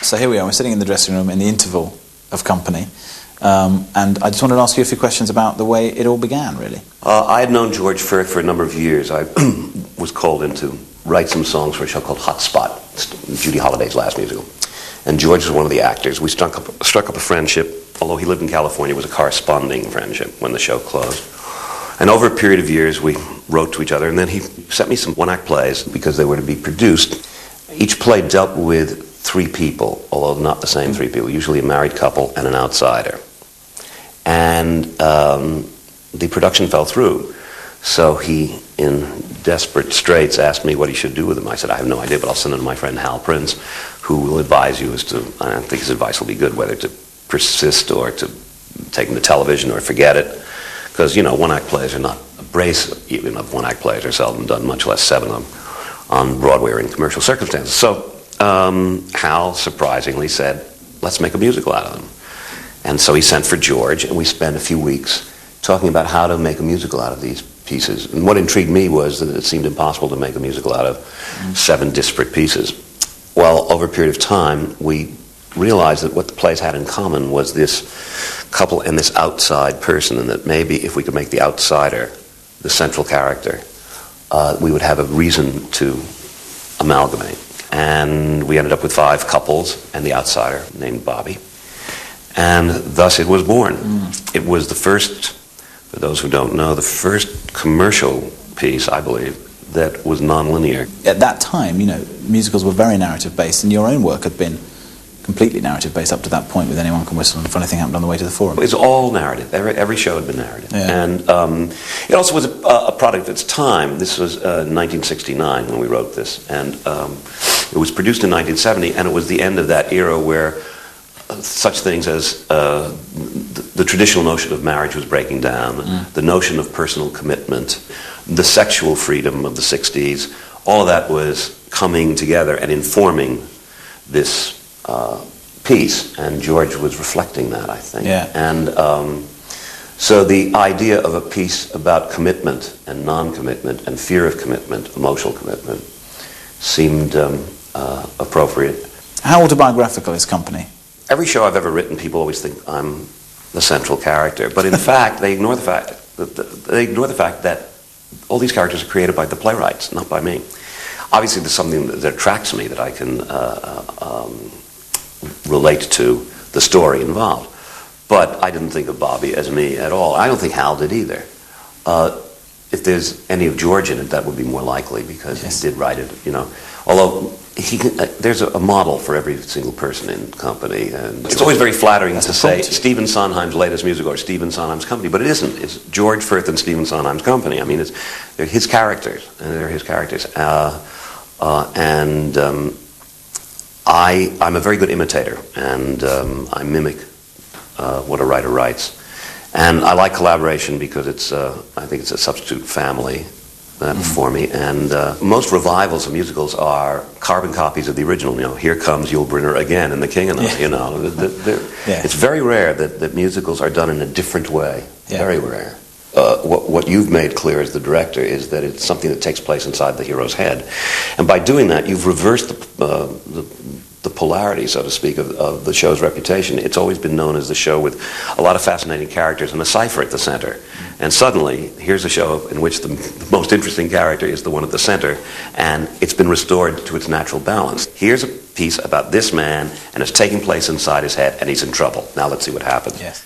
So here we are, we're sitting in the dressing room in the interval of company, and I just wanted to ask you a few questions about the way it all began, really. I had known George Firth for a number of years. I was called in to write some songs for a show called Hot Spot, Judy Holliday's last musical. And George was one of the actors. We struck up a friendship, although he lived in California. It was a corresponding friendship when the show closed. And over a period of years, we wrote to each other, and then he sent me some one-act plays because they were to be produced. Each play dealt with three people, although not the same three people, usually a married couple and an outsider. And the production fell through. So he, in desperate straits, asked me what he should do with them. I said, I have no idea, but I'll send them to my friend Hal Prince, who will advise you as to, I don't think his advice will be good, whether to persist or to take them to television or forget it. Because, you know, one-act plays are not, a brace even of one-act plays are seldom done, much less 7 of them on Broadway or in commercial circumstances. So Hal surprisingly said, let's make a musical out of them. And so he sent for George, and we spent a few weeks talking about how to make a musical out of these pieces. And what intrigued me was that it seemed impossible to make a musical out of 7 disparate pieces. Well, over a period of time, we realized that what the plays had in common was this couple and this outside person, and that maybe if we could make the outsider the central character, we would have a reason to amalgamate. And we ended up with 5 couples and the outsider named Bobby. And thus it was born. It was the first, for those who don't know, the first commercial piece, I believe, that was non-linear. At that time, you know, musicals were very narrative-based, and your own work had been completely narrative-based up to that point with Anyone Can Whistle and Funny Thing Happened on the Way to the Forum. It's all narrative. Every show had been narrative. Yeah. And it also was a product of its time. This was 1969 when we wrote this. And it was produced in 1970, and it was the end of that era where such things as the traditional notion of marriage was breaking down, the notion of personal commitment, the sexual freedom of the 60s, all of that was coming together and informing this piece, and George was reflecting that, I think. Yeah. And so the idea of a piece about commitment and non-commitment and fear of commitment, emotional commitment, seemed appropriate. How autobiographical is Company? Every show I've ever written, people always think I'm the central character, but in fact, they ignore the fact that all these characters are created by the playwrights, not by me. Obviously, there's something that attracts me that I can relate to the story involved. But I didn't think of Bobby as me at all. I don't think Hal did either. If there's any of George in it, that would be more likely because he did write it, you know. Although there's a model for every single person in Company, and it's always very flattering to say Stephen Sondheim's latest musical or Stephen Sondheim's company, but it isn't. It's George Firth and Stephen Sondheim's company. I mean, they're his characters, and they're his characters. I'm a very good imitator, and I mimic what a writer writes. And I like collaboration because I think it's a substitute family for me. And most revivals of musicals are carbon copies of the original. You know, Here Comes Yul Brynner Again and The King and I. You know, it's very rare that musicals are done in a different way. Yeah. Very rare. What you've made clear as the director is that it's something that takes place inside the hero's head. And by doing that, you've reversed the polarity, so to speak, of the show's reputation. It's always been known as the show with a lot of fascinating characters and a cipher at the center. And suddenly, here's a show in which the most interesting character is the one at the center, and it's been restored to its natural balance. Here's a piece about this man, and it's taking place inside his head, and he's in trouble. Now let's see what happens. Yes.